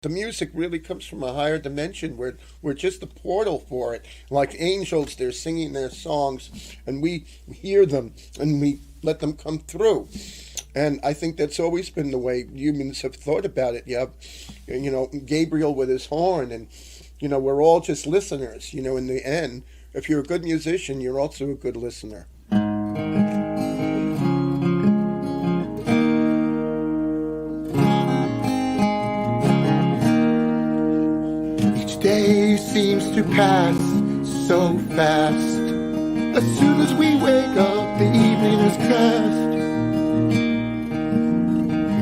The music really comes from a higher dimension. We're just a portal for it. Like angels, they're singing their songs, and we hear them and we let them come through. And I think that's always been the way humans have thought about it. You have, Gabriel with his horn, and we're all just listeners. In the end, if you're a good musician, you're also a good listener. Day seems to pass so fast. As soon as we wake up, the evening is cast.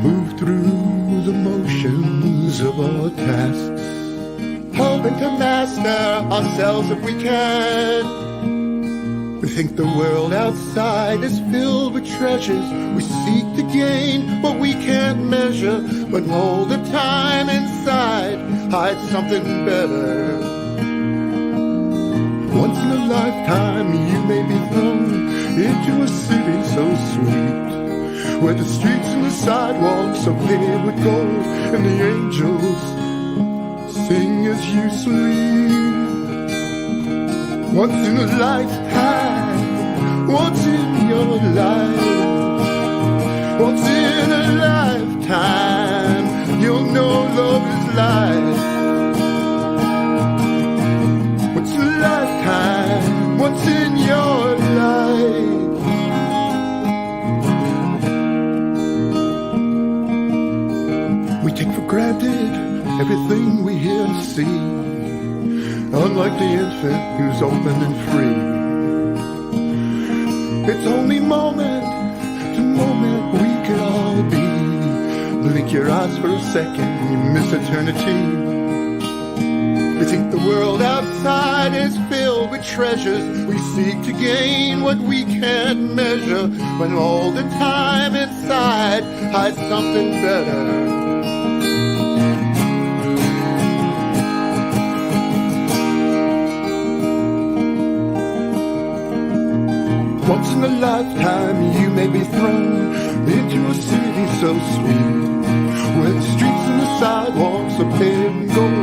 Move through the motions of our tasks, hoping to master ourselves if we can. We think the world outside is filled with treasures we seek to gain, but we can't measure, when all the time inside hides something better. Once in a lifetime you may be thrown into a city so sweet, where the streets and the sidewalks are paved with gold, and the angels sing as you sleep. Once in a lifetime, once in your life, once in a lifetime, you'll know love is life. Once in a lifetime, once in your life. We take for granted everything we hear and see, unlike the infant who's open and free. It's only moment to moment we could all be. Blink your eyes for a second, you miss eternity. We think the world outside is filled with treasures we seek to gain, what we can't measure, when all the time inside hides something better. Once in a lifetime you may be thrown into a city so sweet, where the streets and the sidewalks are paved in gold,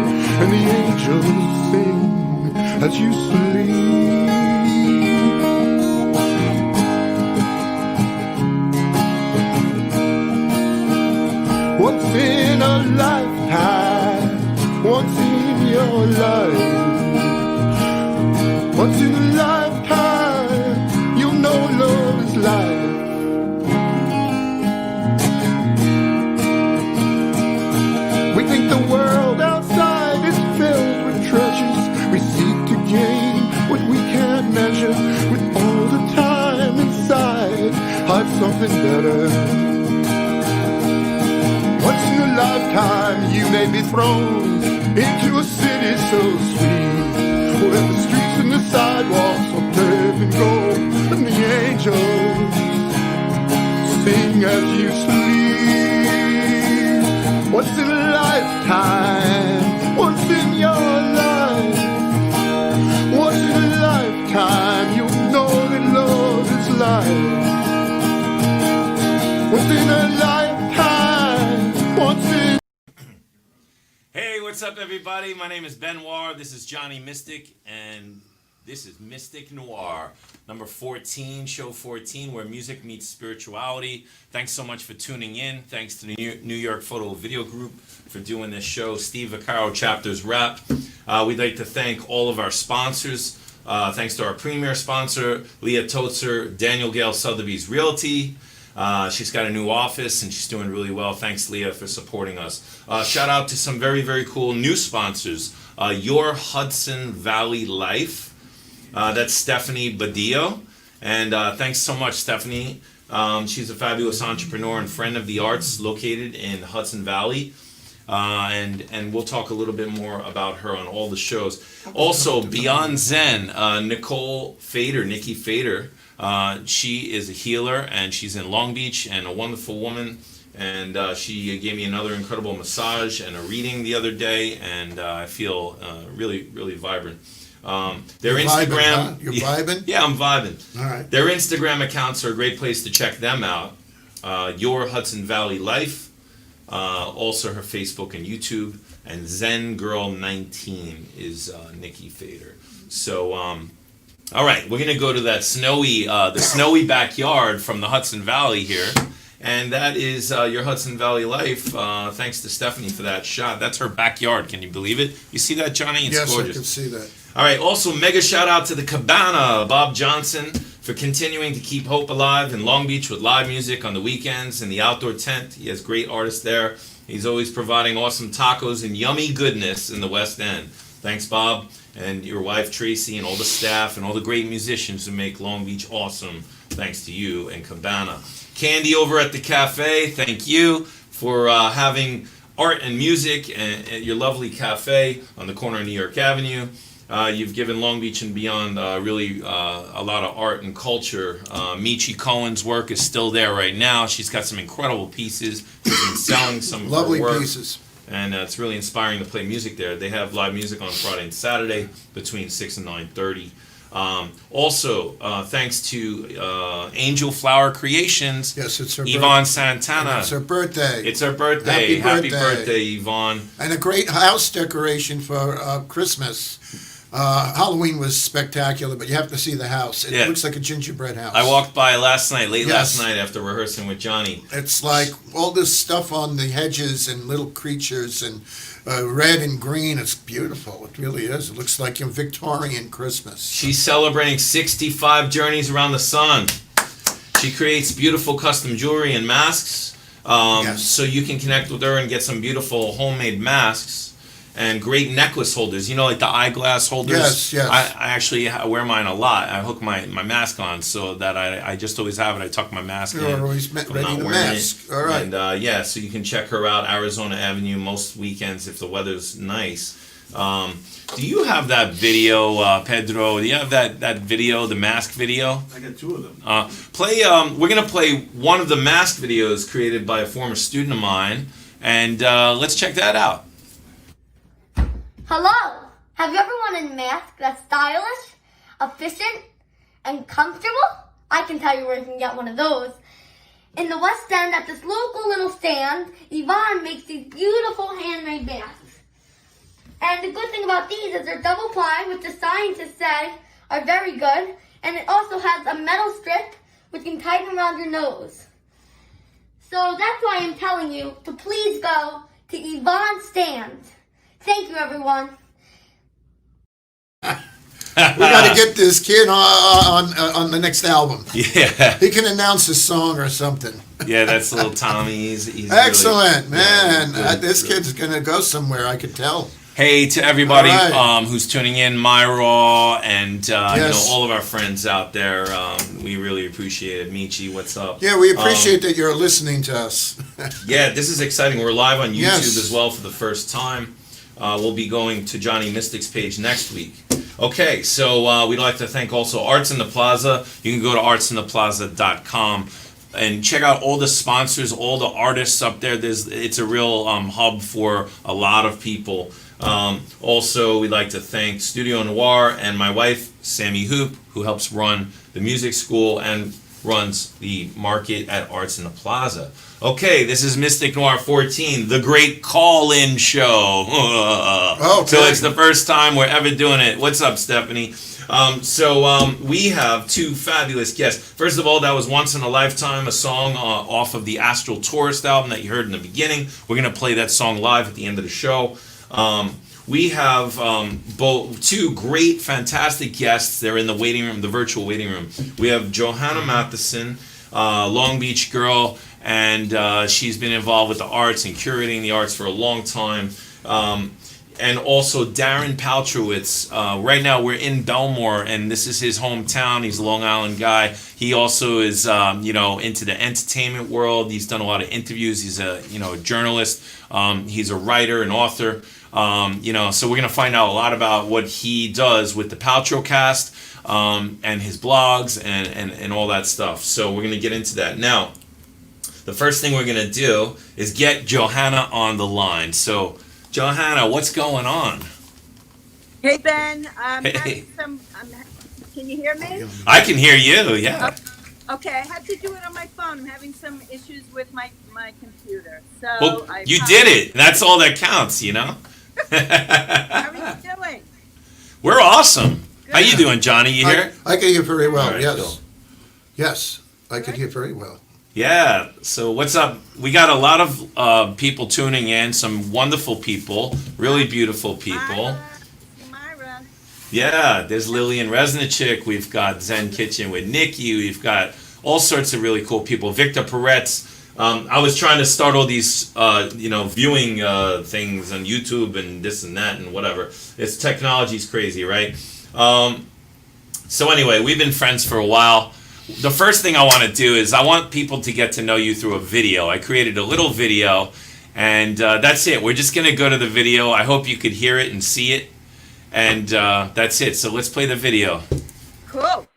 and the angels sing as you sleep. Once in a lifetime, once in your life, once in a lifetime, you'll know love is life. We think the world outside is filled with treasures we seek to gain, what we can't measure, with all the time inside hides something better. Once in a lifetime you may be thrown into a city so sweet, where the streets and the sidewalks are paved in gold, and the angels sing as you sleep. Once in a lifetime, once in your life, once in a lifetime, you'll know that love is life. Once in a lifetime, once in... Hey, what's up, everybody? My name is Benoir. This is Johnny Mystic, and this is Mystic Noir, number 14, show 14, where music meets spirituality. Thanks so much for tuning in. Thanks to the New York Photo Video Group for doing this show. Steve Vaccaro, Chapters Rap. We'd like to thank all of our sponsors. Thanks to our premier sponsor, Leah Totzer, Daniel Gale Sotheby's Realty. She's got a new office and she's doing really well. Thanks, Leah, for supporting us. Shout out to some very, very cool new sponsors. Your Hudson Valley Life. That's Stephanie Badillo. And thanks so much, Stephanie. She's a fabulous entrepreneur and friend of the arts located in Hudson Valley. And we'll talk a little bit more about her on all the shows. Also, Beyond Zen, Nikki Fader. She is a healer, and she's in Long Beach, and a wonderful woman. And she gave me another incredible massage and a reading the other day, and I feel really, really vibrant. Their You're Instagram, vibing, huh? You're vibing? Yeah, I'm vibing. All right. Their Instagram accounts are a great place to check them out. Your Hudson Valley Life, Also her Facebook and YouTube. And Zen Girl 19 is Nikki Fader. So, all right, we're gonna go to that the snowy backyard from the Hudson Valley here, and that is your Hudson Valley life. Thanks to Stephanie for that shot. That's her backyard. Can you believe it? You see that, Johnny? It's yes, gorgeous. I can see that. All right. Also, mega shout out to the Cabana, Bob Johnson, for continuing to keep hope alive in Long Beach with live music on the weekends in the outdoor tent. He has great artists there. He's always providing awesome tacos and yummy goodness in the West End. Thanks, Bob, and your wife, Tracy, and all the staff, and all the great musicians who make Long Beach awesome. Thanks to you and Cabana. Candy over at the cafe, thank you for having art and music at your lovely cafe on the corner of New York Avenue. You've given Long Beach and beyond really a lot of art and culture. Michi Cohen's work is still there right now. She's got some incredible pieces. She's been selling some Lovely of her work. pieces. And it's really inspiring to play music there. They have live music on Friday and Saturday between 6 and 9:30. Also, thanks to Angel Flower Creations, Yes, it's her Yvonne birthday. Santana. It's her birthday. It's her birthday. Happy Happy birthday. birthday, Yvonne. And a great house decoration for Christmas. Halloween was spectacular, but you have to see the house. It Yeah. looks like a gingerbread house. I walked by last night, late Yes. last night after rehearsing with Johnny. It's like all this stuff on the hedges and little creatures and red and green. It's beautiful. It really is. It looks like a Victorian Christmas. She's celebrating 65 journeys around the sun. She creates beautiful custom jewelry and masks. Yes. So you can connect with her and get some beautiful homemade masks and great necklace holders. You know, like the eyeglass holders. Yes, yes. I actually wear mine a lot. I hook my mask on so that I just always have it. I tuck my mask in. You're always if I'm ready not to wearing mask. it. All right. And yeah, so you can check her out, Arizona Avenue, most weekends if the weather's nice. Do you have that video, Pedro? Do you have that video, the mask video? I got two of them. We're gonna play one of the mask videos created by a former student of mine, and let's check that out. Hello! Have you ever wanted a mask that's stylish, efficient, and comfortable? I can tell you where you can get one of those. In the West End, at this local little stand, Yvonne makes these beautiful handmade masks. And the good thing about these is they're double ply, which the scientists say are very good. And it also has a metal strip which can tighten around your nose. So that's why I'm telling you to please go to Yvonne's stand. Thank you, everyone. We got to get this kid on the next album. Yeah, He can announce a song or something. yeah, that's little Tommy. He's Excellent, really, man. yeah, good, This good. kid's going to go somewhere, I could tell. Hey, to everybody All right. who's tuning in, Myra, and Yes. all of our friends out there, we really appreciate it. Michi, what's up? Yeah, we appreciate that you're listening to us. Yeah, this is exciting. We're live on YouTube Yes. as well for the first time. We'll be going to Johnny Mystic's page next week. Okay, so we'd like to thank also Arts in the Plaza. You can go to artsintheplaza.com and check out all the sponsors, all the artists up there. It's a real hub for a lot of people. Also, we'd like to thank Studio Noir and my wife, Sammy Hoop, who helps run the music school and runs the market at Arts in the Plaza. Okay, this is Mystic Noir 14, the great call-in show. Okay. So it's the first time we're ever doing it. What's up, Stephanie? We have two fabulous guests. First of all, that was Once in a Lifetime, a song off of the Astral Tourist album that you heard in the beginning. We're going to play that song live at the end of the show. We have two great, fantastic guests. They're in the waiting room, the virtual waiting room. We have Johanna Matheson, Long Beach girl, and she's been involved with the arts and curating the arts for a long time. And also Darren Paltrowitz. Right now we're in Belmore, and this is his hometown. He's a Long Island guy. He also is, into the entertainment world. He's done a lot of interviews. He's a journalist. He's a writer and author. So we're gonna find out a lot about what he does with the Paltrowcast, and his blogs and all that stuff. So we're gonna get into that now. The first thing we're gonna do is get Johanna on the line. So, Johanna, what's going on? Hey Ben, Hey. can you hear me? I can hear you. Yeah. Okay, I had to do it on my phone. I'm having some issues with my computer. So Well, I you did it. That's all that counts, you know? How are you doing? We're awesome. How you Good. doing, Johnny? You here? I can hear very well. All right, yes, cool. yes, I can hear very well. Yeah. So what's up? We got a lot of people tuning in. Some wonderful people, really beautiful people. Myra. Yeah. There's Lillian Resnichik. We've got Zen Kitchen with Nikki. We've got all sorts of really cool people. Victor Peretz. I was trying to start all these, viewing things on YouTube and this and that and whatever. It's technology's crazy, right? So anyway, we've been friends for a while. The first thing I want to do is I want people to get to know you through a video. I created a little video, and that's it. We're just going to go to the video. I hope you could hear it and see it, and that's it. So let's play the video. Cool.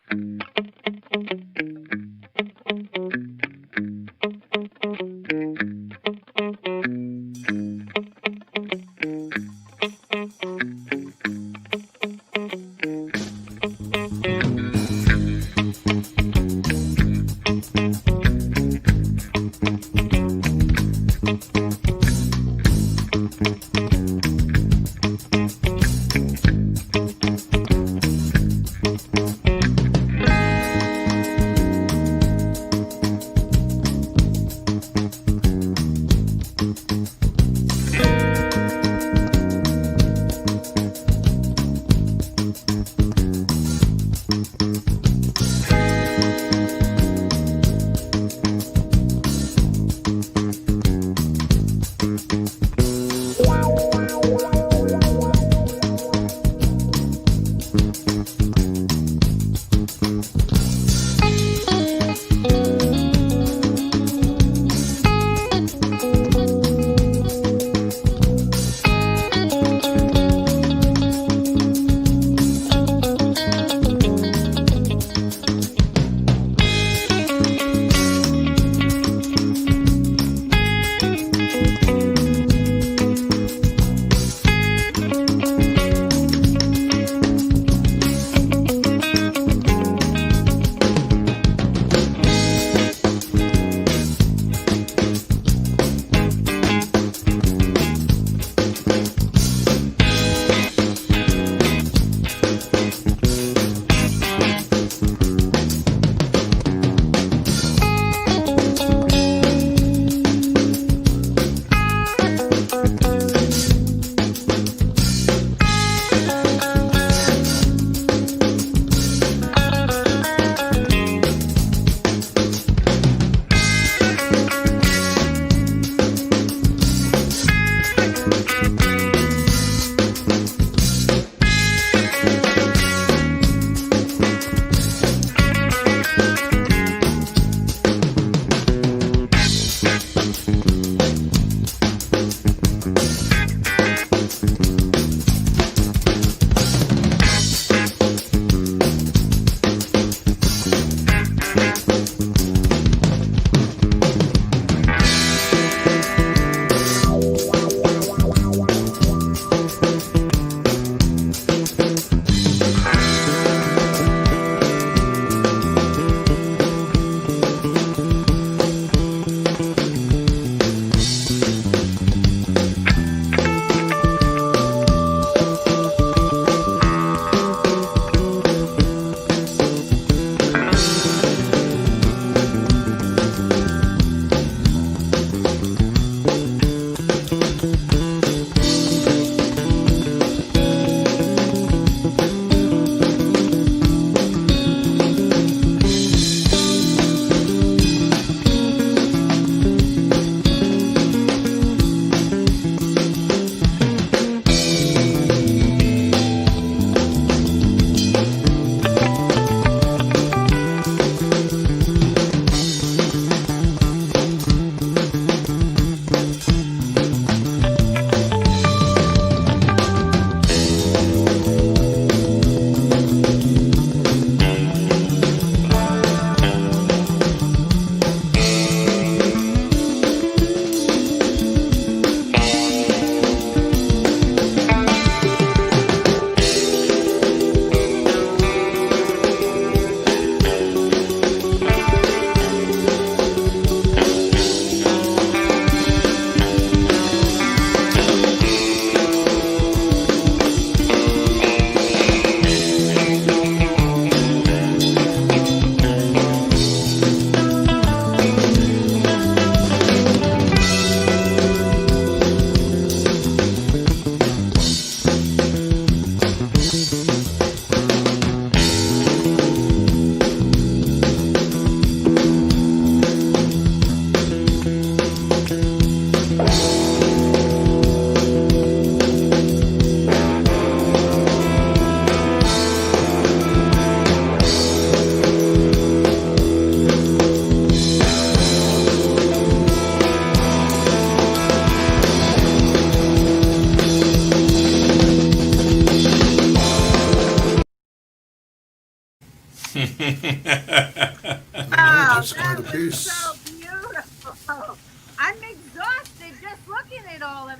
That's quite a That was piece. so beautiful. I'm exhausted just looking at all of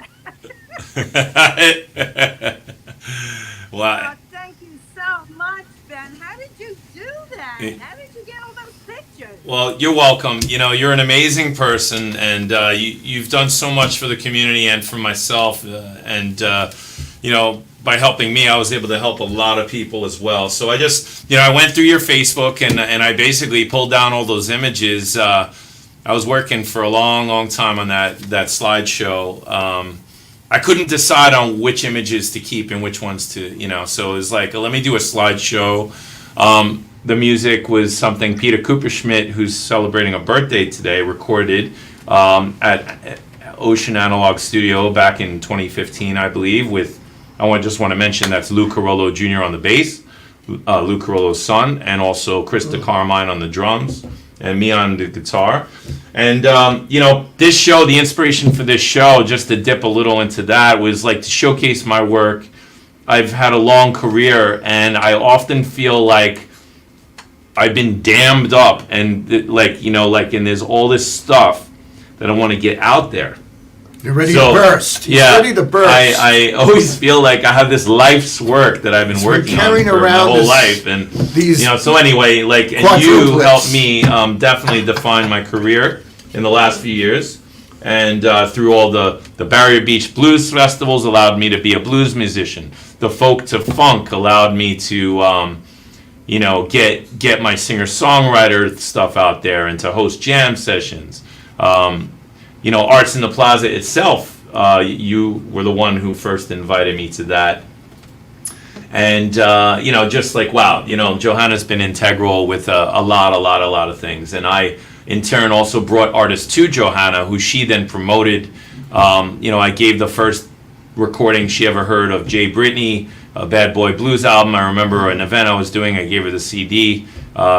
that. Well, Oh, thank you so much, Ben. How did you do that? How did you get all those pictures? well, you're welcome. You know, you're an amazing person, and you've done so much for the community and for myself. And you know, by helping me, I was able to help a lot of people as well. So I just, you know, I went through your Facebook and I basically pulled down all those images. I was working for a long, long time on that slideshow. I couldn't decide on which images to keep and which ones to, you know. So it was like, let me do a slideshow. The music was something Peter Cooperschmidt, who's celebrating a birthday today, recorded at Ocean Analog Studio back in 2015, I believe. With just want to mention that's Lou Carollo Jr. on the bass, Lou Carollo's son, and also Krista Carmine on the drums, and me on the guitar. And you know, this show, the inspiration for this show, just to dip a little into that, was like to showcase my work. I've had a long career, and I often feel like I've been dammed up, and like, you know, like, and there's all this stuff that I want to get out there. You're ready So, to burst. He's yeah, ready to burst. I always feel like I have this life's work that I've been working on carrying for my around whole this- life, and these you know. So anyway, like, and you quadruplets. helped me definitely define my career in the last few years, and through all the Barrier Beach Blues festivals allowed me to be a blues musician. The Folk to Funk allowed me to you know, get my singer-songwriter stuff out there and to host jam sessions. You know, Arts in the Plaza itself, you were the one who first invited me to that. And, you know, just like, wow, you know, Johanna's been integral with a lot of things. And I, in turn, also brought artists to Johanna, who she then promoted. You know, I gave the first recording she ever heard of Jay Brittany, a Bad Boy Blues album. I remember an event I was doing, I gave her the CD.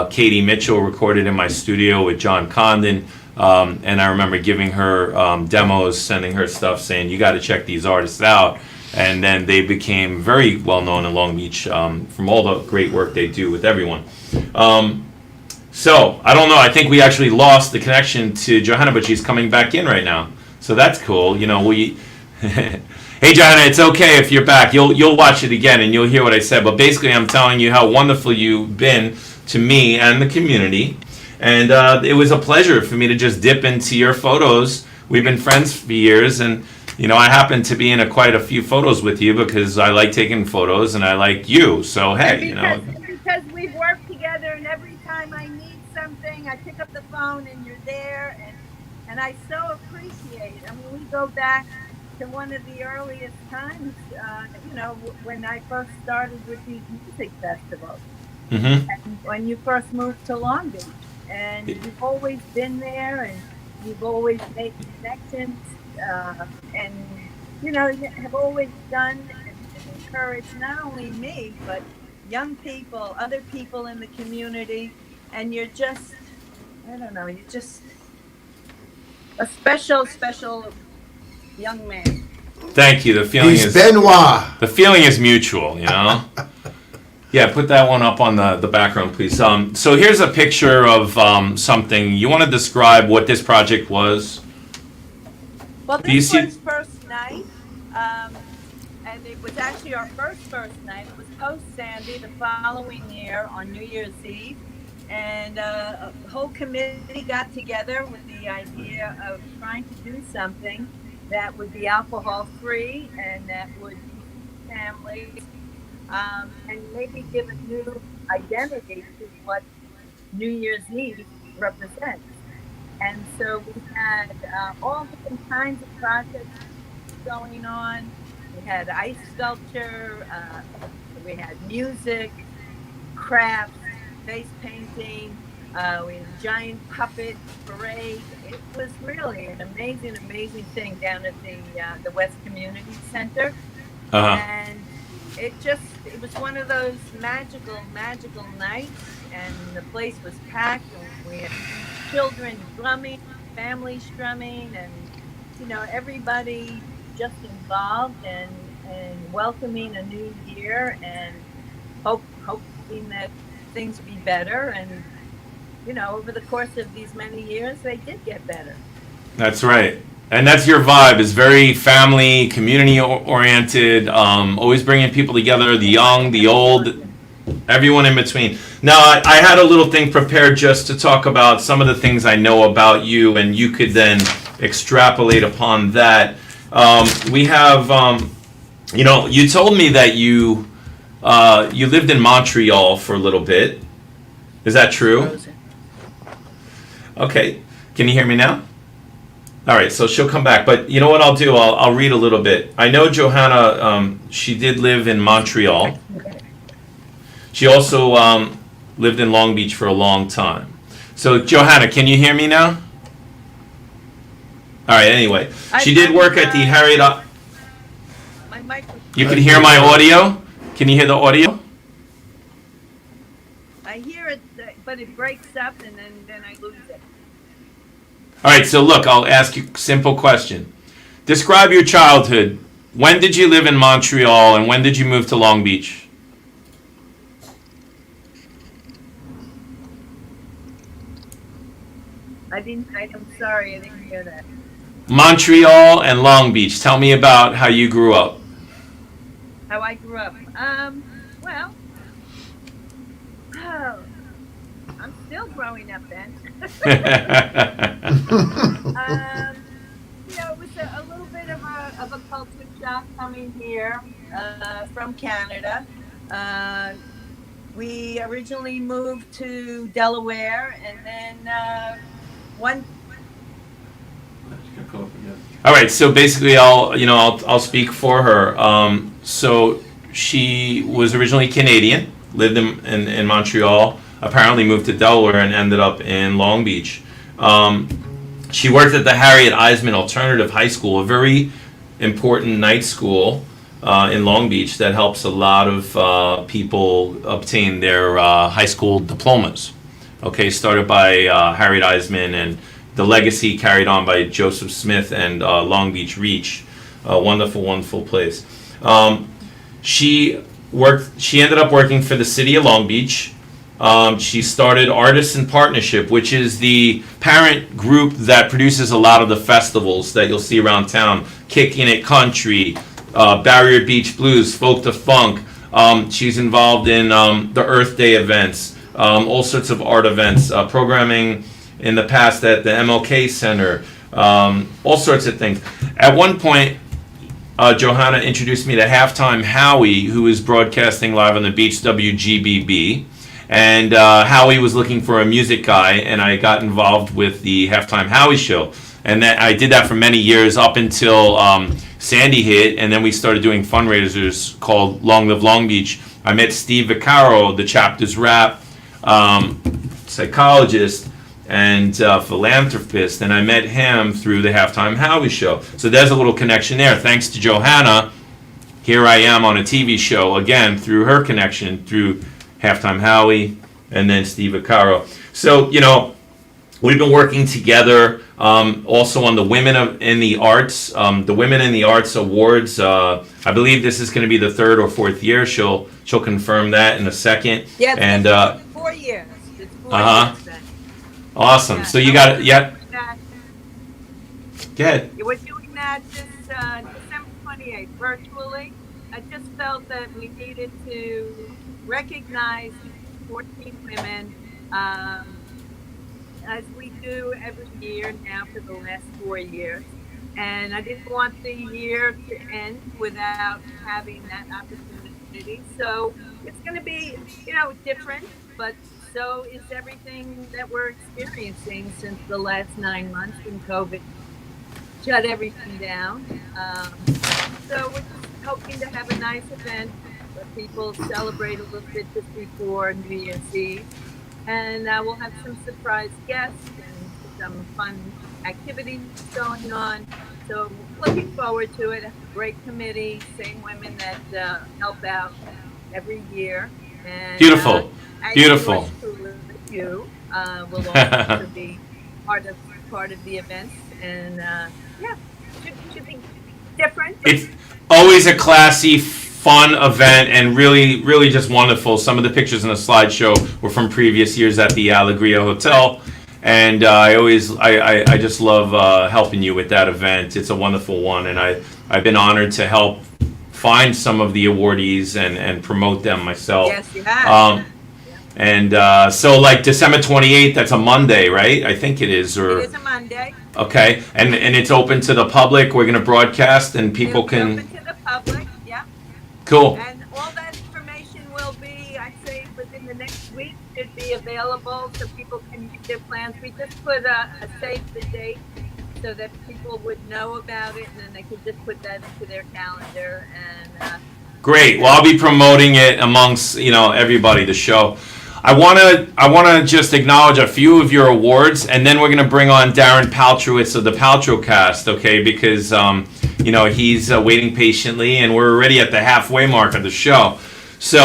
Katie Mitchell recorded in my studio with John Condon. And I remember giving her demos, sending her stuff, saying, you got to check these artists out. And then they became very well known in Long Beach from all the great work they do with everyone. So, I don't know, I think we actually lost the connection to Johanna, but she's coming back in right now. So that's cool. You know, hey Johanna, it's okay if you're back. You'll watch it again and you'll hear what I said. But basically, I'm telling you how wonderful you've been to me and the community. And it was a pleasure for me to just dip into your photos. We've been friends for years, and you know, I happen to be in quite a few photos with you because I like taking photos and I like you. So hey, you know. Because we've worked together, and every time I need something, I pick up the phone and you're there, and I so appreciate it. I mean, we go back to one of the earliest times, you know, when I first started with these music festivals, Mm-hmm. and when you first moved to Long Beach. And you've always been there, and you've always made connections, and you know, you have always done and encouraged not only me but young people, other people in the community, and you're just, I don't know, you're just a special young man. Thank you. The feeling He's is Benoir. the feeling is mutual. You know. Yeah, put that one up on the background, please. So here's a picture of something. You want to describe what this project was? Well, Do you this see- was first night, and it was actually our first night. It was post-Sandy the following year on New Year's Eve, and a whole committee got together with the idea of trying to do something that would be alcohol-free and that would be families, and maybe give a new identity to what New Year's Eve represents. And so we had all different kinds of projects going on. We had ice sculpture, we had music, crafts, face painting, we had a giant puppet parade. It was really an amazing thing down at the West Community Center. Uh-huh. And it was one of those magical nights, and the place was packed, and we had children drumming, families strumming, and you know, everybody just involved and welcoming a new year and hoping that things be better. And over the course of these many years, they did get better. That's right. And that's your vibe. It's very family, community oriented, always bringing people together, the young, the old, everyone in between. Now, I had a little thing prepared just to talk about some of the things I know about you, and you could then extrapolate upon that. We have, you told me that you lived in Montreal for a little bit. Is that true? Okay. Can you hear me now? All right, so she'll come back. But you know what I'll do? I'll read a little bit. I know Johanna, she did live in Montreal. She also lived in Long Beach for a long time. So, Johanna, can you hear me now? All right, anyway. She did work at the Harriet... My microphone. You can hear my audio? Can you hear the audio? I hear it, but it breaks up, and then I lose it. All right, so look, I'll ask you a simple question. Describe your childhood. When did you live in Montreal, and when did you move to Long Beach? I'm sorry, I didn't hear that. Montreal and Long Beach. Tell me about how you grew up. How I grew up. Well, I'm still growing up then. It was a little bit of a culture shock coming here from Canada. We originally moved to Delaware, and then one. All right, so basically, I'll speak for her. So she was originally Canadian, lived in Montreal, apparently moved to Delaware, and ended up in Long Beach. She worked at the Harriet Eisman Alternative High School, a very important night school in Long Beach that helps a lot of people obtain their high school diplomas. Okay, started by Harriet Eisman, and the legacy carried on by Joseph Smith and Long Beach Reach. A wonderful, wonderful place. She ended up working for the city of Long Beach. She started Artists in Partnership, which is the parent group that produces a lot of the festivals that you'll see around town. Kicking It Country, Barrier Beach Blues, Folk to Funk. She's involved in the Earth Day events, all sorts of art events, programming in the past at the MLK Center, all sorts of things. At one point, Johanna introduced me to Halftime Howie, who is broadcasting live on the beach, WGBB. And Howie was looking for a music guy, and I got involved with the Halftime Howie show. And I did that for many years up until Sandy hit, and then we started doing fundraisers called Long Live Long Beach. I met Steve Vaccaro, the chapter's rap psychologist and philanthropist, and I met him through the Halftime Howie show. So there's a little connection there. Thanks to Johanna, here I am on a TV show, again, through her connection, through Halftime Howie, and then Steve Vaccaro. So, we've been working together also on the Women in the Arts, the Women in the Arts Awards. I believe this is going to be the third or fourth year. She'll confirm that in a second. Yeah, and 4 years. It's 4 years then. Awesome. Yeah, So you got it. Yeah. Go ahead. We're doing that this December 28th virtually. I just felt that we needed to recognize 14 women as we do every year now for the last 4 years. And I didn't want the year to end without having that opportunity. So it's going to be, different, but so is everything that we're experiencing since the last 9 months when COVID shut everything down. So we're just hoping to have a nice event where people celebrate a little bit just before New Year's Eve. And we'll have some surprise guests and some fun activities going on. So looking forward to it. A great committee, same women that help out every year. And, Beautiful. Beautiful. You will also be part of the events, and should be different. It's always a classy, fun event and really, really just wonderful. Some of the pictures in the slideshow were from previous years at the Alegria Hotel. And I just love helping you with that event. It's a wonderful one, and I've been honored to help find some of the awardees and promote them myself. Yes, you have. So like December 28th, that's a Monday, right? I think it is. Or It is a Monday. okay, and it's open to the public. We're gonna broadcast, and people It'll be can. open to the public. Yeah. Cool. And all that information will be, I'd say, within the next week, should be available so people can make their plans. We just put a save the date so that people would know about it, and then they could just put that into their calendar. And Great. Well, I'll be promoting it amongst everybody. The show. I wanna just acknowledge a few of your awards, and then we're gonna bring on Darren Paltrowitz of the Paltrocast, okay? Because he's waiting patiently, and we're already at the halfway mark of the show. So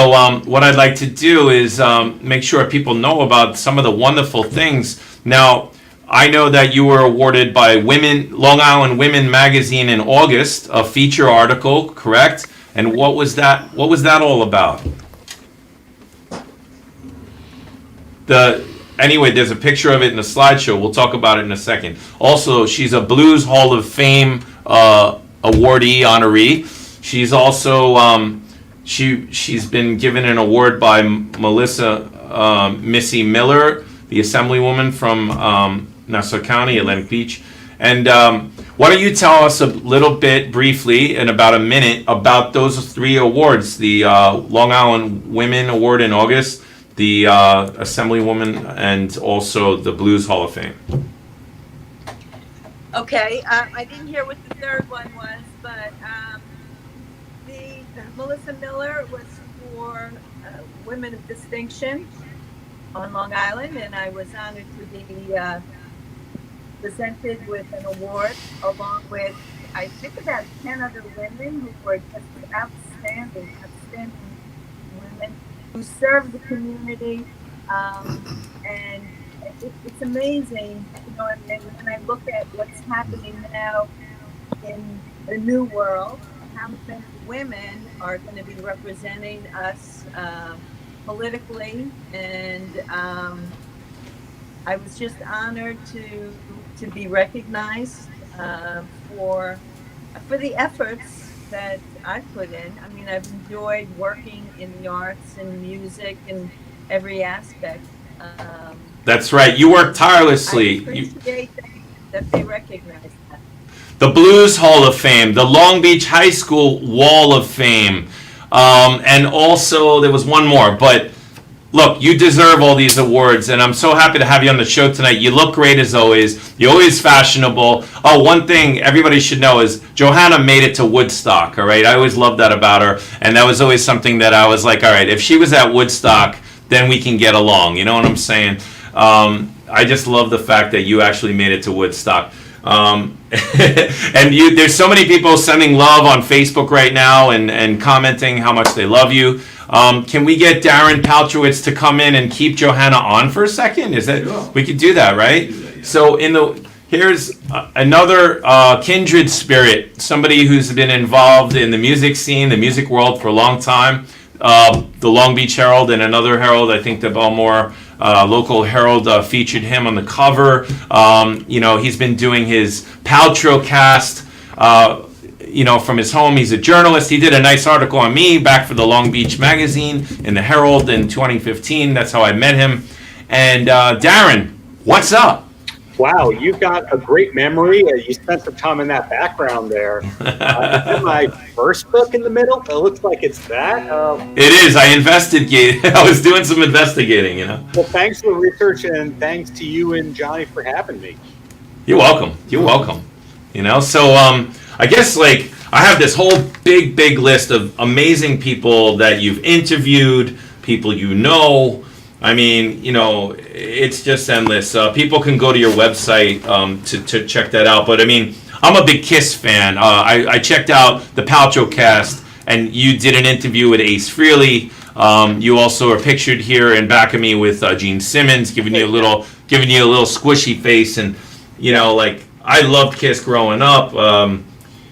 what I'd like to do is make sure people know about some of the wonderful things. Now, I know that you were awarded by Long Island Women Magazine in August, a feature article, correct? And what was that all about? Anyway, there's a picture of it in the slideshow. We'll talk about it in a second. Also, she's a Blues Hall of Fame awardee, honoree. She's also she's been given an award by Melissa Missy Miller, the Assemblywoman from Nassau County, Atlantic Beach. And why don't you tell us a little bit briefly, in about a minute, about those 3 awards: the Long Island Women Award in August, the Assemblywoman, and also the Blues Hall of Fame. okay, I didn't hear what the third one was, but the Melissa Miller was for Women of Distinction on Long Island, and I was honored to be presented with an award along with, I think, about 10 other women who were just outstanding women who serve the community, and it's amazing, and when I look at what's happening now in the new world, how many women are going to be representing us politically, and I was just honored to be recognized for the efforts that I put in. I mean, I've enjoyed working in the arts and music and every aspect. That's right. You work tirelessly. I appreciate that they recognize that. The Blues Hall of Fame, the Long Beach High School Wall of Fame, and also there was one more. But look, you deserve all these awards, and I'm so happy to have you on the show tonight. You look great as always. You're always fashionable. Oh, one thing everybody should know is Johanna made it to Woodstock, all right? I always loved that about her, and that was always something that I was like, all right, if she was at Woodstock, then we can get along. You know what I'm saying? I just love the fact that you actually made it to Woodstock. And there's so many people sending love on Facebook right now and commenting how much they love you. Can we get Darren Paltrowitz to come in and keep Johanna on for a second? We could do that, right? So here's another kindred spirit, somebody who's been involved in the music scene, the music world for a long time. The Long Beach Herald and another Herald, I think the Belmore local Herald featured him on the cover. He's been doing his Paltrocast, from his home. He's a journalist. He did a nice article on me back for the Long Beach Magazine in the Herald in 2015. That's how I met him. And Darren, what's up? Wow, you've got a great memory. You spent some time in that background there. Is it my first book in the middle? It looks like it's that. It is. I investigated. I was doing some investigating, Well, thanks for the research, and thanks to you and Johnny for having me. You're welcome. You're welcome. So I guess I have this whole big list of amazing people that you've interviewed, people you know. I mean, it's just endless. People can go to your website to check that out. But I mean, I'm a big Kiss fan. I checked out the Paltrocast, and you did an interview with Ace Frehley. You also are pictured here in back of me with Gene Simmons, giving you a little squishy face, and I loved Kiss growing up.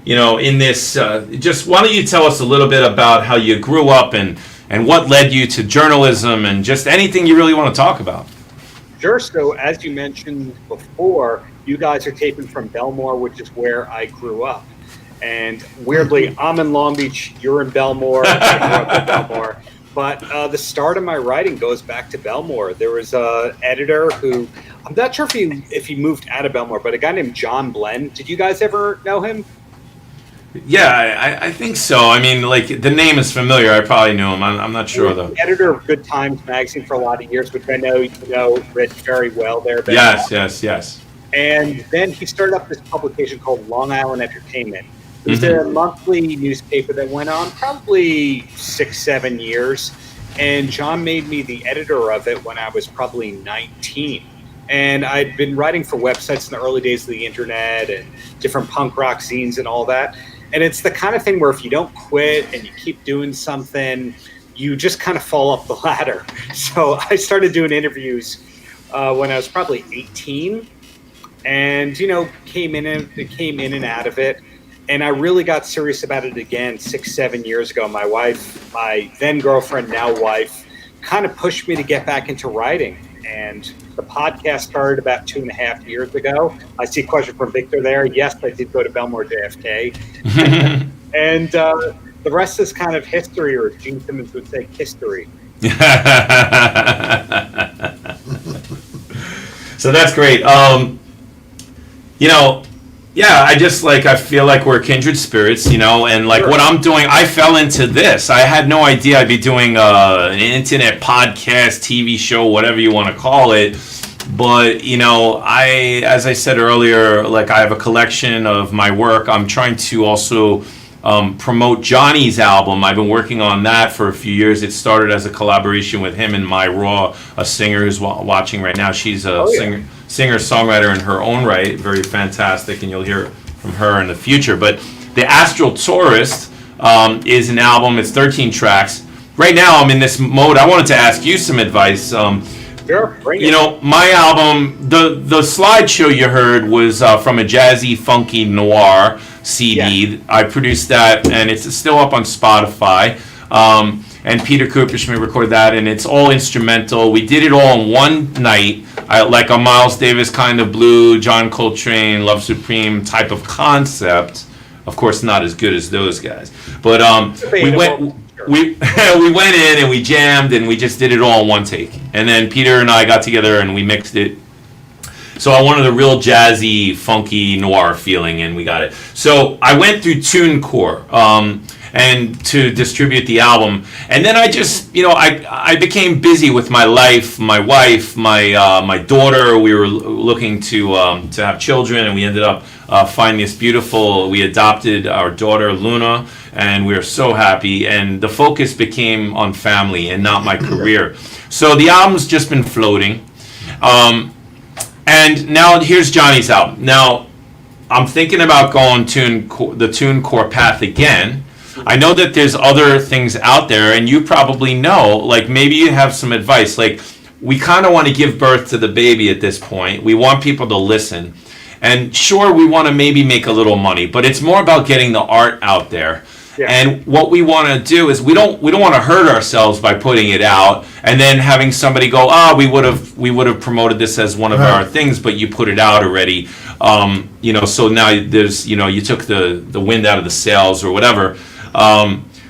in this, just why don't you tell us a little bit about how you grew up and what led you to journalism and just anything you really want to talk about. Sure. So as you mentioned before, you guys are taping from Benoir, which is where I grew up. And weirdly, I'm in Long Beach, you're in Benoir, I grew up in Benoir. But the start of my writing goes back to Benoir. There was an editor who, I'm not sure if he moved out of Benoir, but a guy named John Blenn. Did you guys ever know him? Yeah, I think so. I mean, like, the name is familiar. I probably knew him. I'm not sure, though. The editor of Good Times magazine for a lot of years, which I know you know Rich very well there. Yes. And then he started up this publication called Long Island Entertainment. It was a monthly newspaper that went on probably 6-7 years. And John made me the editor of it when I was probably 19. And I'd been writing for websites in the early days of the internet and different punk rock scenes and all that. And it's the kind of thing where if you don't quit and you keep doing something, you just kind of fall up the ladder. So I started doing interviews when I was probably 18 and, came in and out of it. And I really got serious about it again 6-7 years ago. My wife, my then girlfriend, now wife, kind of pushed me to get back into writing. And the podcast started about 2.5 years ago. I see a question from Victor there. Yes, I did go to Benoir JFK. And the rest is kind of history, or as Gene Simmons would say, history. So that's great. I feel like we're kindred spirits, and like what I'm doing, I fell into this. I had no idea I'd be doing an internet podcast, TV show, whatever you want to call it. But, as I said earlier, like I have a collection of my work. I'm trying to also promote Johnny's album. I've been working on that for a few years. It started as a collaboration with him and My Raw, a singer who's watching right now. She's a singer-songwriter in her own right, very fantastic, and you'll hear from her in the future. But The Astral Tourist is an album. It's 13 tracks. Right now, I'm in this mode. I wanted to ask you some advice. Sure, bring it. My album, the slideshow you heard was from a jazzy, funky noir CD. Yeah. I produced that, and it's still up on Spotify. And Peter Kupershmidt recorded that, and it's all instrumental. We did it all in one night, like a Miles Davis kind of blue, John Coltrane, Love Supreme type of concept. Of course, not as good as those guys, but we went in and we jammed and we just did it all in one take. And then Peter and I got together and we mixed it. So I wanted a real jazzy, funky noir feeling, and we got it. So I went through TuneCore and to distribute the album, and then I just, I became busy with my life, my wife, my daughter. We were looking to have children, and we ended up finding this beautiful. We adopted our daughter Luna, and we were so happy. And the focus became on family and not my career. So the album's just been floating. And now here's Johnny's album. Now, I'm thinking about going the TuneCore path again. I know that there's other things out there, and you probably know, like maybe you have some advice. Like, we kind of want to give birth to the baby at this point. We want people to listen. And sure, we want to maybe make a little money, but it's more about getting the art out there. Yeah. And what we want to do is we don't want to hurt ourselves by putting it out and then having somebody go, we would have promoted this as one of our things, but you put it out already. So now there's you took the wind out of the sails or whatever.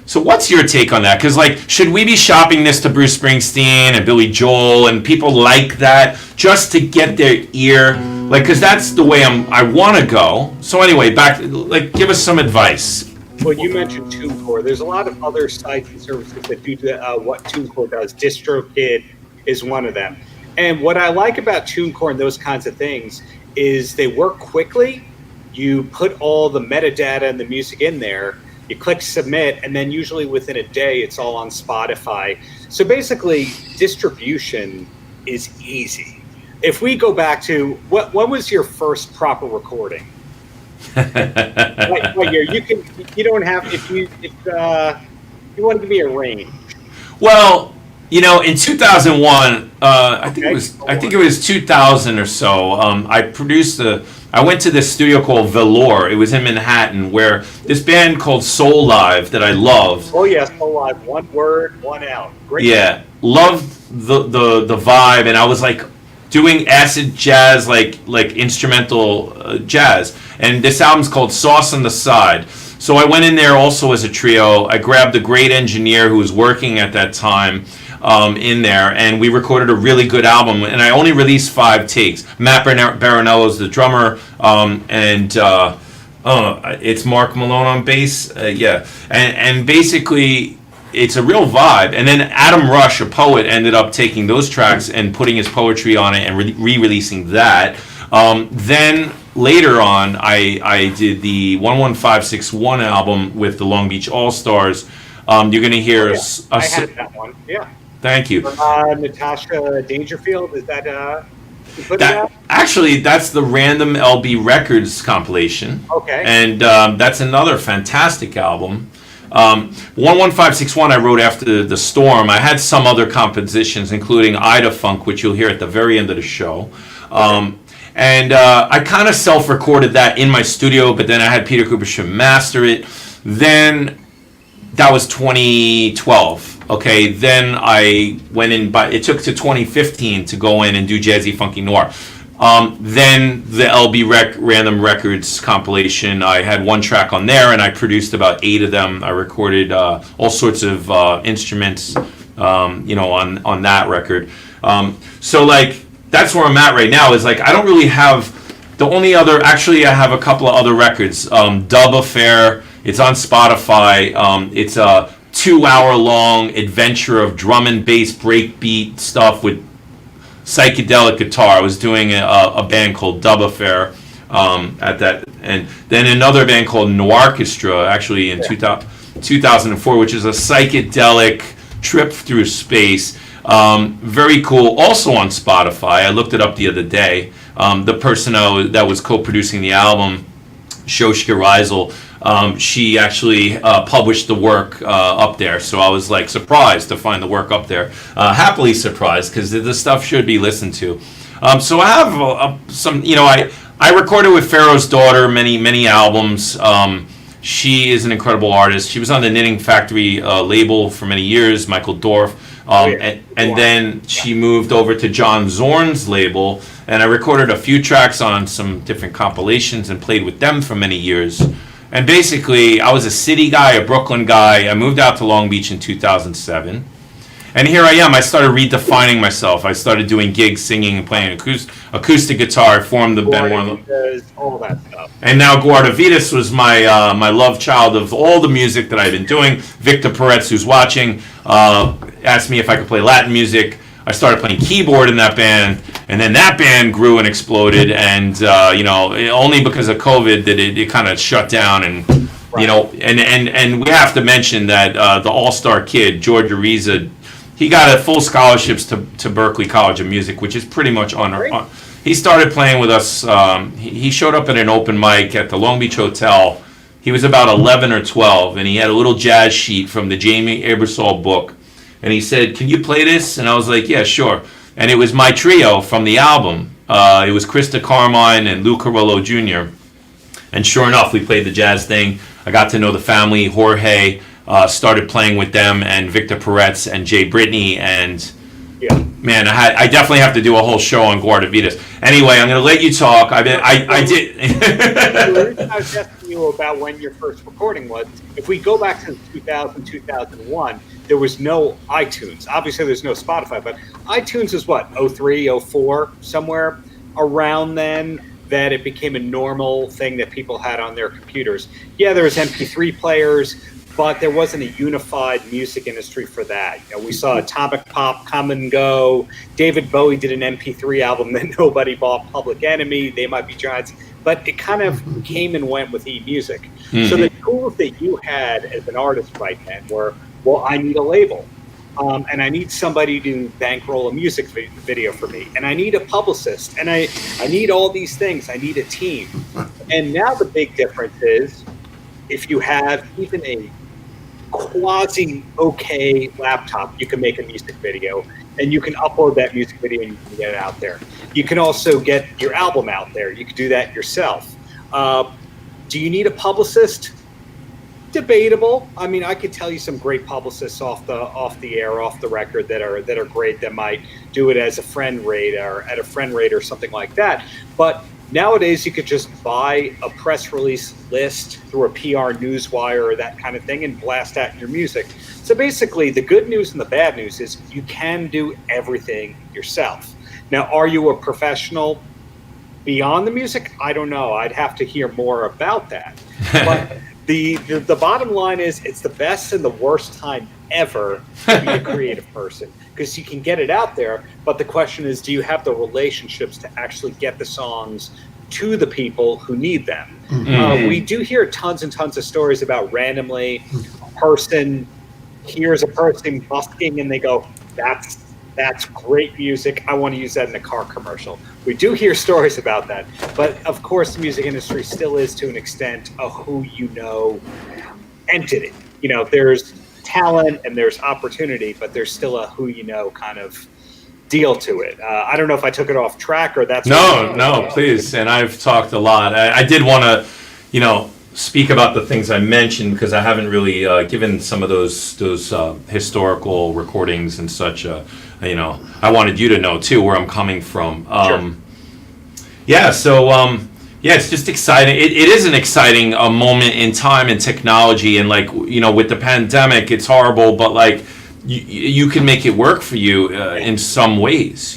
So what's your take on that? Because should we be shopping this to Bruce Springsteen and Billy Joel and people like that just to get their ear? Because that's the way I want to go. So anyway, give us some advice. Well, you mentioned TuneCore. There's a lot of other sites and services that do what TuneCore does. DistroKid is one of them. And what I like about TuneCore and those kinds of things is they work quickly. You put all the metadata and the music in there. You click submit, and then usually within a day, it's all on Spotify. So basically, distribution is easy. If we go back to what was your first proper recording? What year? You don't have if you want to give me a range. Well, in 2001, I think it was 2000 or so. I produced the I went to this studio called Velour. It was in Manhattan, where this band called Soul Live that I loved. Oh yes, Soul Live. One word, one out. Great. Yeah, loved the vibe, and I was like doing acid jazz, like instrumental jazz. And this album's called Sauce on the Side. So I went in there also as a trio. I grabbed a great engineer who was working at that time in there, and we recorded a really good album. And I only released 5 takes. Matt Baronello's the drummer, and it's Mark Malone on bass. Yeah, and basically it's a real vibe. And then Adam Rush, a poet, ended up taking those tracks and putting his poetry on it and re-releasing that. Then later on, I did the 11561 album with the Long Beach All Stars. You're going to hear I had that one. Yeah. Thank you. Natasha Dangerfield, is that you put it out? Actually, that's the Random LB Records compilation. Okay. And that's another fantastic album. 11561 I wrote after the storm. I had some other compositions, including Ida Funk, which you'll hear at the very end of the show. And I kind of self-recorded that in my studio, but then I had Peter Kubersham master it. Then that was 2012. Okay, then I went in, but it took to 2015 to go in and do Jazzy Funky Noir. Then the LB Random Records compilation, I had 1 track on there, and I produced about 8 of them. I recorded all sorts of instruments, on that record. So like, that's where I'm at right now. Is like, I don't really have the only other. Actually, I have a couple of other records. Dub Affair. It's on Spotify. It's a 2-hour-long adventure of drum and bass breakbeat stuff with psychedelic guitar. I was doing a band called Dub Affair at that, and then another band called Noir, actually in 2004, which is a psychedelic trip through space. Very cool. Also on Spotify. I looked it up the other day. The person that was co-producing the album, Shoshka Reisel, she actually published the work up there. So I was like surprised to find the work up there. Happily surprised, because the stuff should be listened to. So I have some, I recorded with Pharaoh's Daughter many albums. She is an incredible artist. She was on the Knitting Factory label for many years, Michael Dorff. And then she moved over to John Zorn's label, and I recorded a few tracks on some different compilations and played with them for many years. And basically, I was a city guy, a Brooklyn guy. I moved out to Long Beach in 2007. And here I am. I started redefining myself. I started doing gigs, singing, and playing acoustic guitar. I formed the Benoir. All that stuff. And now Guardavitas was my love child of all the music that I've been doing. Victor Peretz, who's watching, asked me if I could play Latin music. I started playing keyboard in that band, and then that band grew and exploded. And only because of COVID that it kind of shut down. And and we have to mention that the all-star kid George Ariza, he got full scholarships to Berklee College of Music, which is pretty much on. He started playing with us. He showed up at an open mic at the Long Beach Hotel. He was about 11 or 12, and he had a little jazz sheet from the Jamie Ebersol book. And he said, "Can you play this?" And I was like, "Yeah, sure." And it was my trio from the album. It was Krista Carmine and Lou Carollo Jr. And sure enough, we played the jazz thing. I got to know the family. Jorge started playing with them, and Victor Peretz and Jay Brittany, and man, I definitely have to do a whole show on Guardavitas. Anyway, I'm going to let you talk. I did. The reason I was asking you about when your first recording was, if we go back to 2000, 2001, there was no iTunes. Obviously, there's no Spotify, but iTunes is what, 03, 04, somewhere around then, that it became a normal thing that people had on their computers. Yeah, there was MP3 players, but there wasn't a unified music industry for that. We saw Atomic Pop come and go. David Bowie did an MP3 album that nobody bought, Public Enemy, They Might Be Giants, but it kind of came and went with e-music. Mm-hmm. So the tools that you had as an artist right then were, well, I need a label, and I need somebody to bankroll a music video for me, and I need a publicist, and I need all these things. I need a team. And now the big difference is, if you have even a quasi okay laptop, you can make a music video, and you can upload that music video and you can get it out there. You can also get your album out there. You can do that yourself. Do you need a publicist? Debatable. I mean, I could tell you some great publicists off the air, off the record that are great, that might do it as a friend rate or at a friend rate or something like that. But nowadays, you could just buy a press release list through a PR newswire or that kind of thing and blast out your music. So basically, the good news and the bad news is you can do everything yourself. Now, are you a professional beyond the music? I don't know. I'd have to hear more about that. But the bottom line is it's the best and the worst time ever to be a creative person, because you can get it out there, but the question is, do you have the relationships to actually get the songs to the people who need them? We do hear tons and tons of stories about randomly a person hears a person busking and they go, that's great music, I want to use that in a car commercial. We do hear stories about that, but of course the music industry still is, to an extent, a who you know entity. You know, there's talent and there's opportunity, but there's still a who you know kind of deal to it. I don't know if I took it off track or that's... No, please. And I've talked a lot. I did want to, speak about the things I mentioned, because I haven't really given some of those historical recordings and such. I wanted you to know too where I'm coming from. Sure. It's just exciting. It is an exciting moment in time and technology, and with the pandemic, it's horrible, but you can make it work for you in some ways,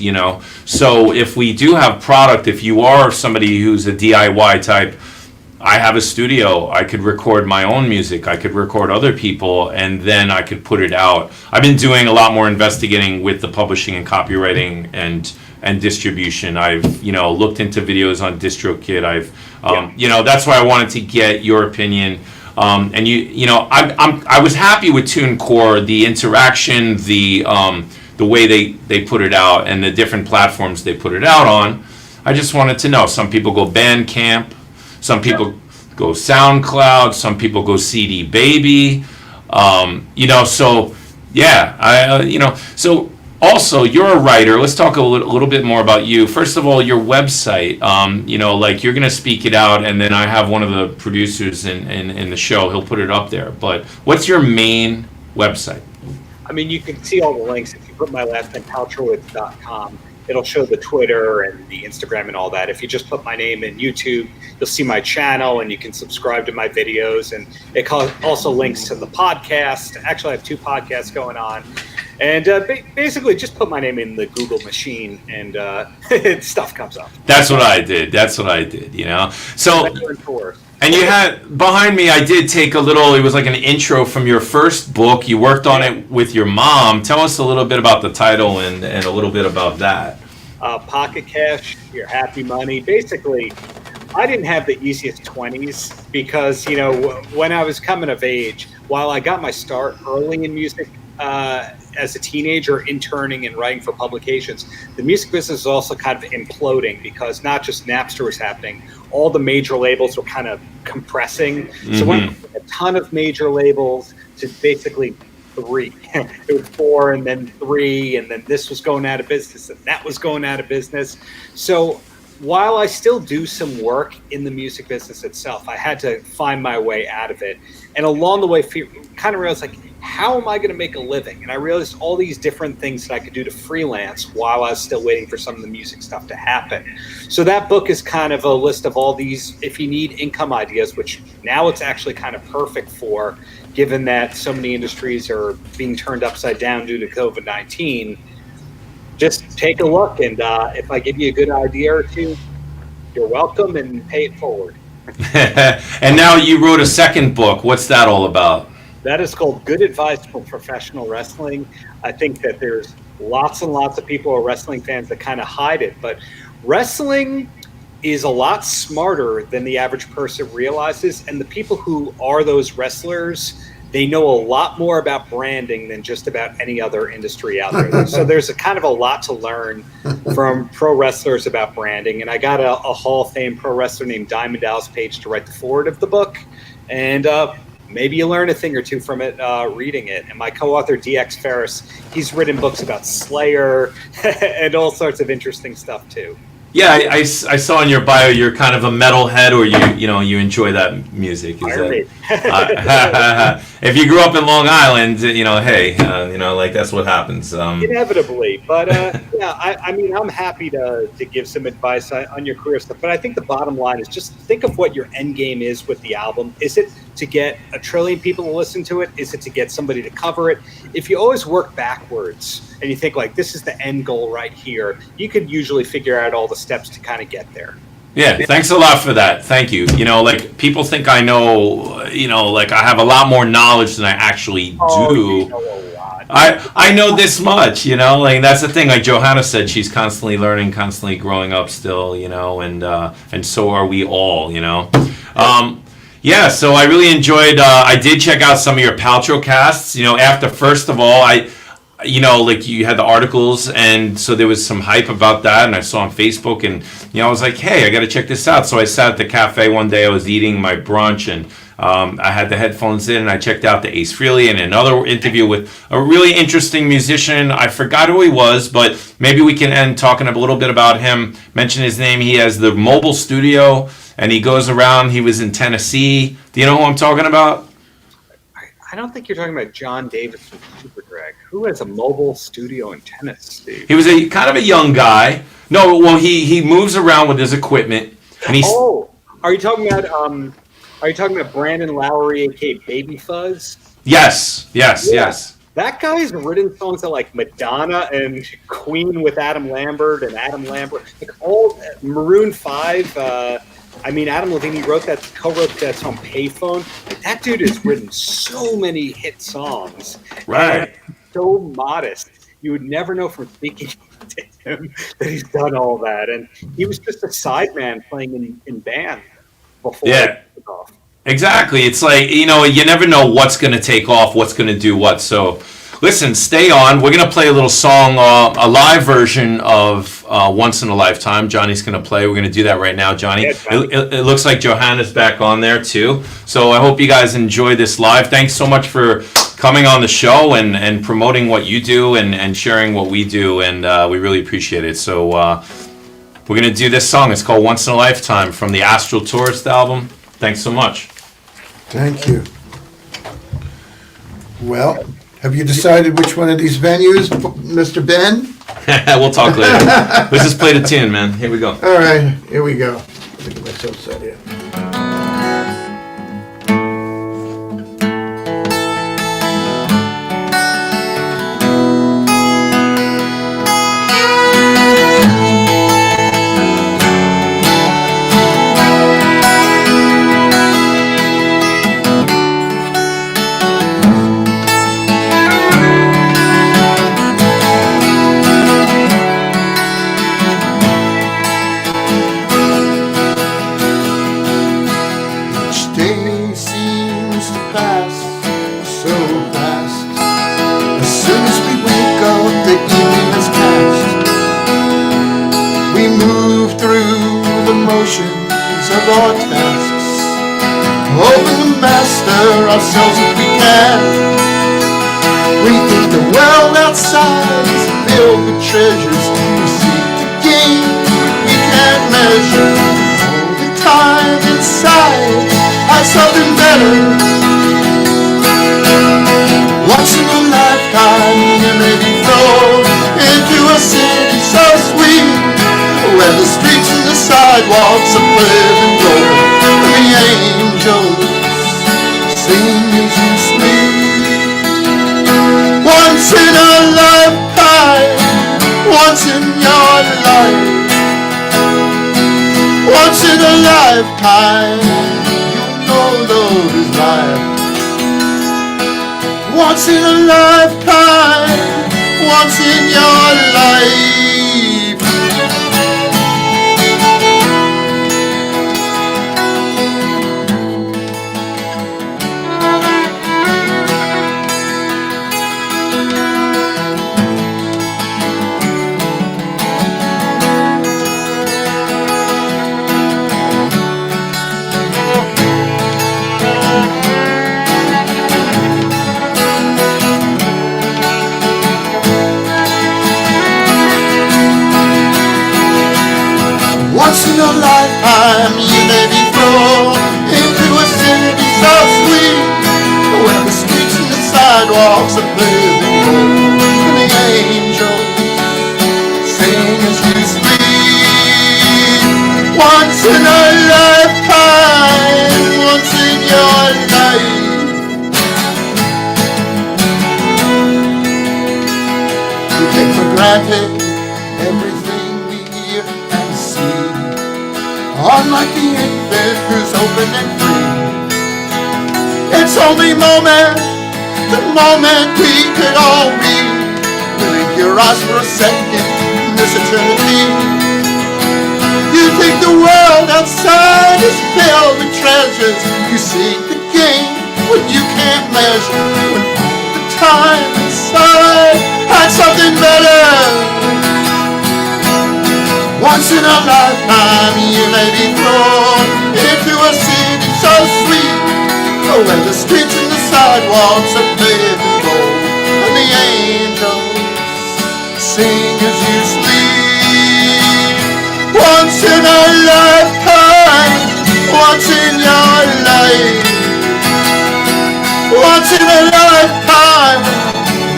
So if we do have product, if you are somebody who's a DIY type, I have a studio. I could record my own music. I could record other people, and then I could put it out. I've been doing a lot more investigating with the publishing and copywriting and distribution. I've looked into videos on DistroKid. That's why I wanted to get your opinion. I was happy with TuneCore, the interaction, the way they put it out, and the different platforms they put it out on. I just wanted to know. Some people go Bandcamp. Some people go SoundCloud. Some people go CD Baby. So also, you're a writer. Let's talk a little bit more about you. First of all, your website. You're going to speak it out, and then I have one of the producers in the show. He'll put it up there. But what's your main website? I mean, you can see all the links if you put my last name, paltrowitz.com. It'll show the Twitter and the Instagram and all that. If you just put my name in YouTube, you'll see my channel and you can subscribe to my videos. And it also links to the podcast. Actually, I have 2 podcasts going on. And basically, just put my name in the Google machine and stuff comes up. That's what I did. So, and you had, behind me, I did take it was like an intro from your first book. You worked on it with your mom. Tell us a little bit about the title and a little bit about that. Pocket Cash, Your Happy Money. Basically, I didn't have the easiest 20s because, when I was coming of age, while I got my start early in music, as a teenager, interning and writing for publications, the music business is also kind of imploding because not just Napster was happening, all the major labels were kind of compressing. Mm-hmm. So went from a ton of major labels to basically 3. It was 4 and then 3, and then this was going out of business and that was going out of business. So while I still do some work in the music business itself, I had to find my way out of it. And along the way, kind of realized, how am I going to make a living? And I realized all these different things that I could do to freelance while I was still waiting for some of the music stuff to happen. So that book is kind of a list of all these, if you need income ideas, which now it's actually kind of perfect for, given that so many industries are being turned upside down due to COVID-19. Just take a look, and if I give you a good idea or two, you're welcome, and pay it forward. And now you wrote a second book. What's that all about? That is called Good Advice for Professional Wrestling. I think that there's lots and lots of people who are wrestling fans that kind of hide it, but wrestling is a lot smarter than the average person realizes, and the people who are those wrestlers, they know a lot more about branding than just about any other industry out there. So there's a kind of a lot to learn from pro wrestlers about branding. And I got a Hall of Fame pro wrestler named Diamond Dallas Page to write the foreword of the book. And maybe you learn a thing or two from it reading it. And my co-author, DX Ferris, he's written books about Slayer and all sorts of interesting stuff, too. Yeah, I saw in your bio you're kind of a metalhead, or you enjoy that music. If you grew up in Long Island, hey, like that's what happens. Inevitably, but I mean, I'm happy to give some advice on your career stuff. But I think the bottom line is just think of what your end game is with the album. Is it to get 1 trillion people to listen to it? Is it to get somebody to cover it? If you always work backwards and you think like this is the end goal right here, you could usually figure out all the steps to kind of get there. Yeah, thanks a lot for that. Thank you. Like people think I know, like I have a lot more knowledge than I actually do. You know a lot. I know this much, like that's the thing. Like Johanna said, she's constantly learning, constantly growing up still, and so are we all, Yeah, so I really enjoyed. I did check out some of your Paltrow casts. After first of all, like you had the articles, and so there was some hype about that, and I saw on Facebook, and I was like, hey, I got to check this out. So I sat at the cafe one day. I was eating my brunch, and I had the headphones in, and I checked out the Ace Frehley and another interview with a really interesting musician. I forgot who he was, but maybe we can end talking a little bit about him. Mention his name. He has the mobile studio, and he goes around. He was in Tennessee. Do you know who I'm talking about? I don't think you're talking about John Davis from Superdrag. Who has a mobile studio in Tennessee? He was a kind of a young guy. No, well, he moves around with his equipment, and he's. Oh, are you talking about Brandon Lowry, aka Baby Fuzz? Yes. That guy's written songs that like Madonna and Queen with Adam Lambert, like all Maroon 5. Adam Levine co-wrote that song Payphone. Like, that dude has written so many hit songs. Right. So modest. You would never know from speaking to him that he's done all that. And he was just a sideman playing in band before it took off. Exactly. It's like, you never know what's going to take off, what's going to do what. So, listen, stay on. We're going to play a little song, a live version of Once in a Lifetime. Johnny's going to play. We're going to do that right now, Johnny. Yeah, Johnny. It looks like Johanna's back on there, too. So I hope you guys enjoy this live. Thanks so much for coming on the show and promoting what you do and sharing what we do, and we really appreciate it. So we're going to do this song. It's called Once in a Lifetime from the Astral Tourist album. Thanks so much. Thank you. Well, have you decided which one of these venues, Mr. Ben? We'll talk later. Let's just play the tune, man. Here we go. All right, here we go. Let me get myself set here. Ourselves if we can. We think the world outside is filled with treasures we seek to gain, we can't measure. All the time inside has something better. Once in a lifetime you may be thrown into a city so sweet, where the streets and the sidewalks are paved in gold, and the angels sing as you sleep. Once in a lifetime, once in your life, once in a lifetime, you know love is life. Once in a lifetime, once in your life. sidewalks of living gold, and the angels sing as you sleep. Once in a lifetime, once in your life. We take for granted everything we hear and see, unlike the infant who's open and free. It's only the moment we could all be. Will it hear us for a second in this eternity? You think the world outside is filled with treasures. You seek the gain when you can't measure, when all the time inside had something better. Once in a lifetime you may be thrown into a city so sweet, where the streets and the sidewalks are paved in gold, and the angels sing as you sleep. Once in a lifetime, once in your life, once in a lifetime,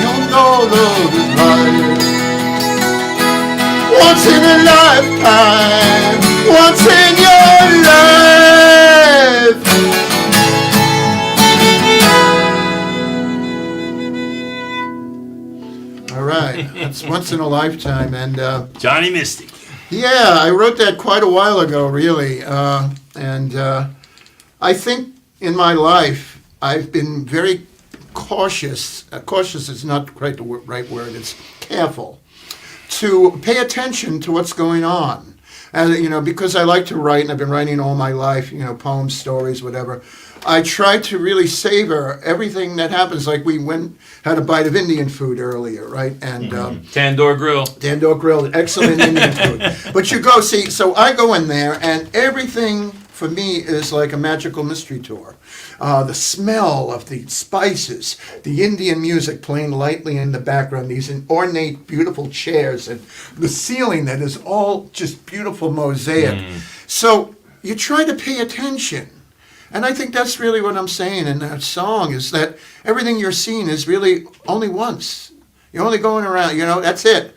you'll know love is right. Once in a lifetime, once in your life. All right, that's once in a lifetime, and Johnny Mystic. yeah, I wrote that quite a while ago, really, and I think in my life I've been very cautious. Cautious is not quite the right word. It's careful to pay attention to what's going on. And, because I like to write, and I've been writing all my life, poems, stories, whatever, I try to really savor everything that happens. Like we had a bite of Indian food earlier, right? And Tandoor Grill. Tandoor Grill, excellent Indian food. But you go, so I go in there, and everything for me is like a magical mystery tour. The smell of the spices, the Indian music playing lightly in the background, these ornate, beautiful chairs, and the ceiling that is all just beautiful mosaic. So you try to pay attention. And I think that's really what I'm saying in that song, is that everything you're seeing is really only once. You're only going around, that's it.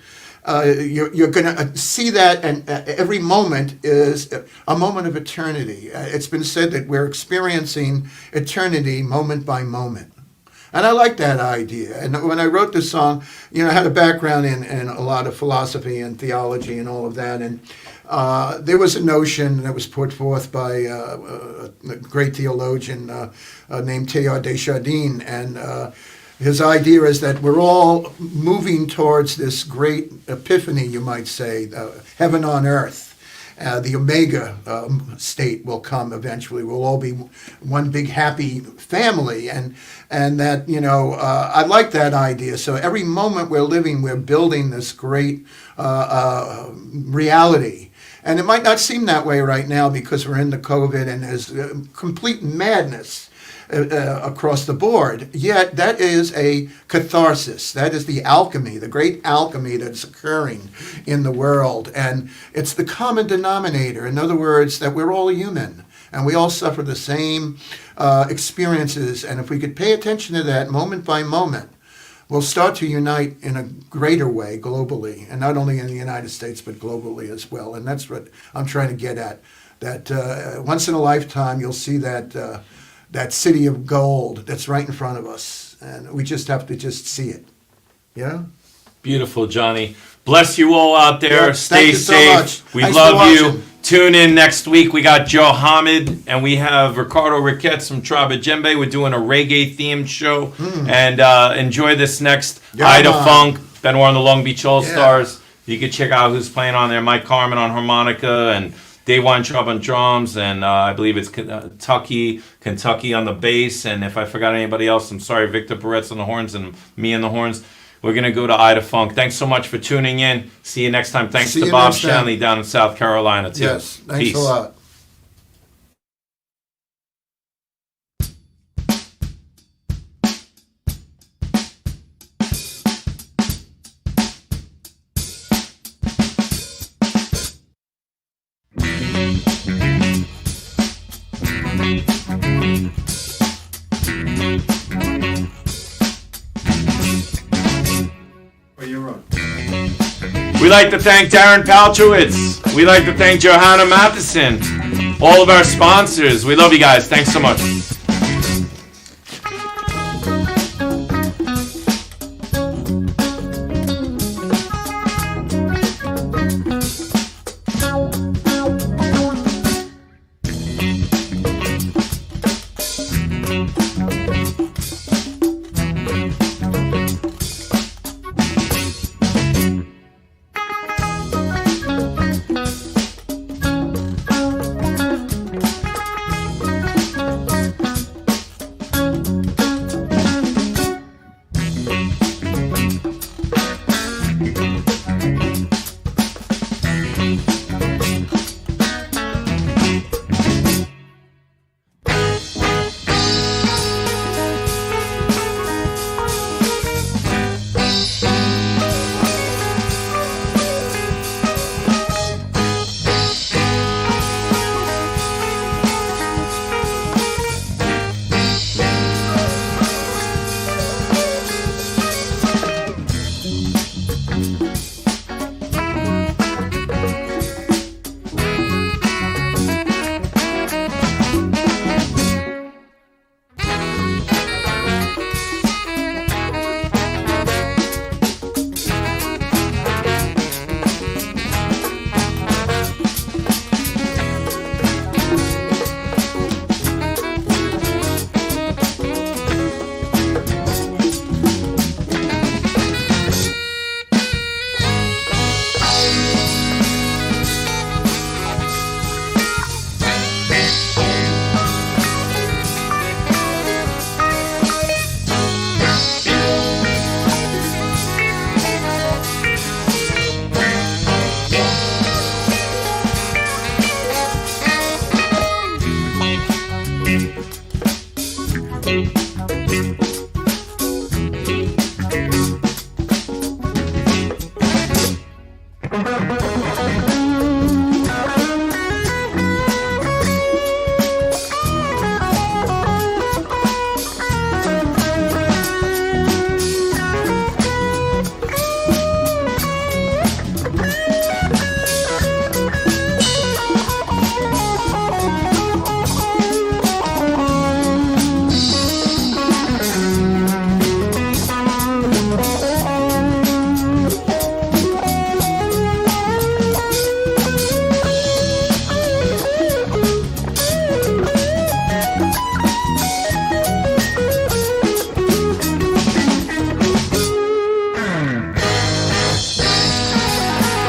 You're going to see that, and every moment is a moment of eternity. It's been said that we're experiencing eternity moment by moment. And I like that idea. And when I wrote this song, I had a background in a lot of philosophy and theology and all of that. And there was a notion that was put forth by a great theologian named Teilhard de Chardin. And his idea is that we're all moving towards this great epiphany, you might say, heaven on earth. The Omega state will come eventually. We'll all be one big happy family, and that I like that idea. So every moment we're living, we're building this great reality. And it might not seem that way right now because we're in the COVID and there's complete madness across the board. Yet that is a catharsis. That is the alchemy, the great alchemy that's occurring in the world. And it's the common denominator. In other words, that we're all human and we all suffer the same experiences. And if we could pay attention to that moment by moment, we'll start to unite in a greater way globally, and not only in the United States, but globally as well. And that's what I'm trying to get at, that once in a lifetime, you'll see that city of gold that's right in front of us, and we just have to just see it. Yeah? Beautiful, Johnny. Bless you all out there. Yeah, Stay thank you so safe. much. We Thanks love for you. watching. Tune in next week. We got Joe Hamid and we have Ricardo Riquettes from Traba Djembe. We're doing a reggae-themed show. And enjoy this next Ida man. Funk, Benoir and the Long Beach All-Stars. You can check out who's playing on there. Mike Carmen on harmonica and Dave Weintraub on drums. And I believe it's Kentucky on the bass. And if I forgot anybody else, I'm sorry. Victor Peretz on the horns and me on the horns. We're going to go to Ida Funk. Thanks so much for tuning in. See you next time. Thanks See to you Bob next time. Shanley down in South Carolina, too. Yes, thanks Peace. a lot. We like to thank Darren Paltrowitz. We like to thank Johanna Matheson. All of our sponsors. We love you guys. Thanks so much.